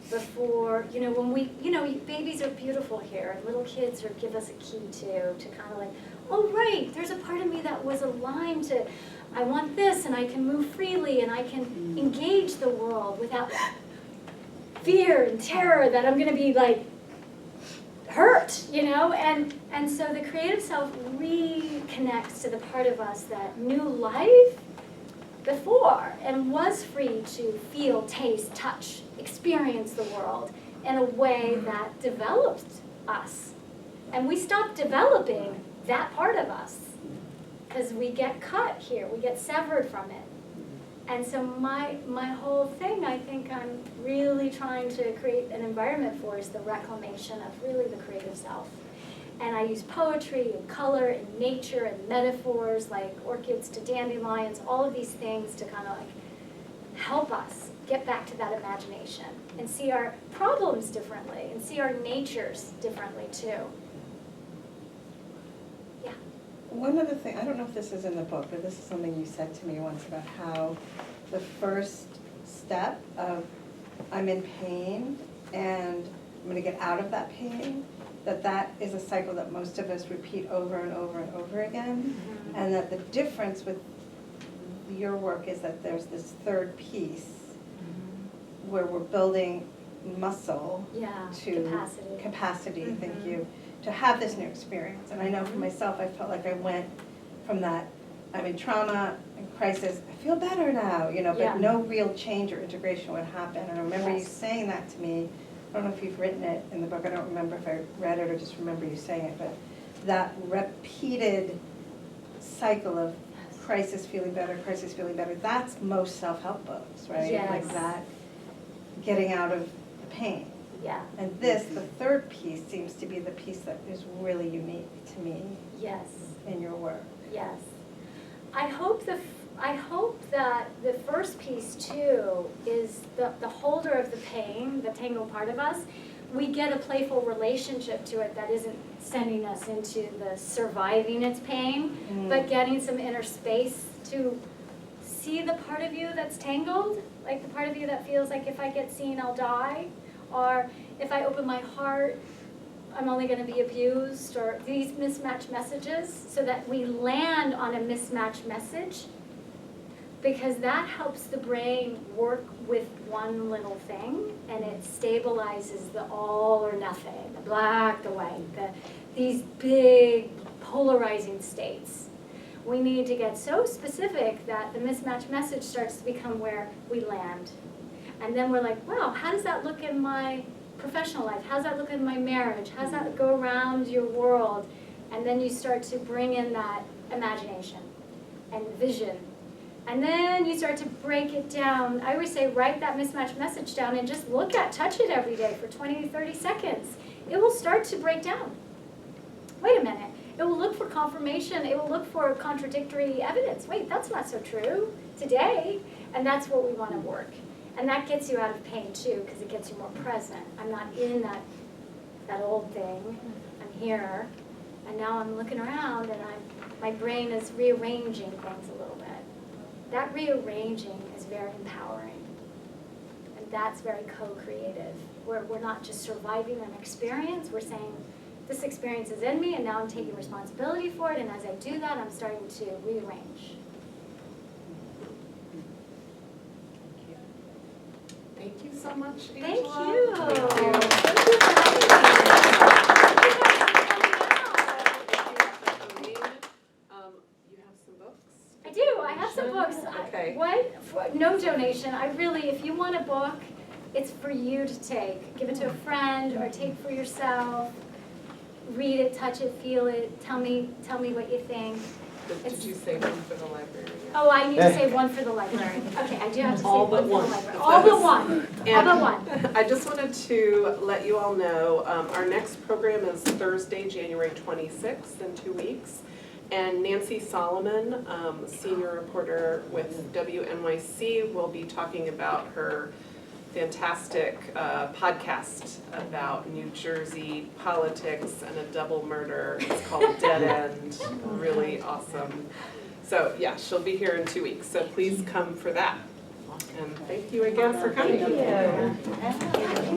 before, you know, when we, you know, babies are beautiful here, and little kids are give us a key to kind of like, oh right, there's a part of me that was aligned to, I want this, and I can move freely, and I can engage the world without fear and terror that I'm gonna be like hurt, you know? And so the creative self reconnects to the part of us that knew life before and was free to feel, taste, touch, experience the world in a way that developed us. And we stopped developing that part of us because we get cut here, we get severed from it. And so my whole thing, I think I'm really trying to create an environment for is the reclamation of really the creative self. And I use poetry and color and nature and metaphors like orchids to dandelions, all of these things to kind of like help us get back to that imagination and see our problems differently and see our natures differently too. Yeah. One other thing, I don't know if this is in the book, but this is something you said to me once about how the first step of I'm in pain and I'm gonna get out of that pain, that is a cycle that most of us repeat over and over and over again. Mm-hmm. And that the difference with your work is that there's this third piece where we're building muscle Yeah, to capacity, thank you, to have this new experience. And I know for myself, I felt like I went from that, I'm in trauma and crisis, I feel better now, you know, Yeah. but no real change or integration would happen. And I remember you Yes. saying that to me. I don't know if you've written it in the book, I don't remember if I read it or just remember you saying it, but that repeated cycle of crisis feeling better, that's most self-help books, right? Yes. Like that, getting out of the pain. Yeah, And this, the third piece, seems to be the piece that is really unique to me yes. in your work. Yes. I hope that the first piece too is the holder of the pain, the tangled part of us, we get a playful relationship to it that isn't sending us into the surviving its pain, but getting some inner space to see the part of you that's tangled, like the part of you that feels like if I get seen, I'll die, or if I open my heart, I'm only going to be abused, or these mismatched messages, so that we land on a mismatched message, because that helps the brain work with one little thing, and it stabilizes the all or nothing, the black, the white, these big polarizing states. We need to get so specific that the mismatched message starts to become where we land. And then we're like, wow, how does that look in my professional life? How does that look in my marriage? How does that go around your world? And then you start to bring in that imagination and vision. And then you start to break it down. I always say write that mismatched message down and just touch it every day for 20 to 30 seconds. It will start to break down. Wait a minute. It will look for confirmation. It will look for contradictory evidence. Wait, that's not so true today. And that's what we want to work. And that gets you out of pain too, because it gets you more present. I'm not in that old thing. I'm here. And now I'm looking around and my brain is rearranging things a little bit. That rearranging is very empowering. And that's very co-creative. We're not just surviving an experience, we're saying, this experience is in me and now I'm taking responsibility for it, and as I do that, I'm starting to rearrange. Thank you so much, Thank Angela. you. Thank you. Thank you for having me. Thank you for coming out. Thank you for coming. no donation. I really, if you want a book, it's for you to take. Give it to a friend or take for yourself. Read it, touch it, feel it. Tell me what you think. Did you say one for the library? Oh, I need to say one for the library. Okay, I do have to say All one but for the one. library. All but one. All but one. And I just wanted to let you all know, our next program is Thursday, January 26th, in 2 weeks. And Nancy Solomon, senior reporter with WNYC, will be talking about her fantastic podcast about New Jersey politics and a double murder. It's called Dead End. Really awesome. So yeah, she'll be here in 2 weeks, so please come for that. And thank you again for coming. Thank you.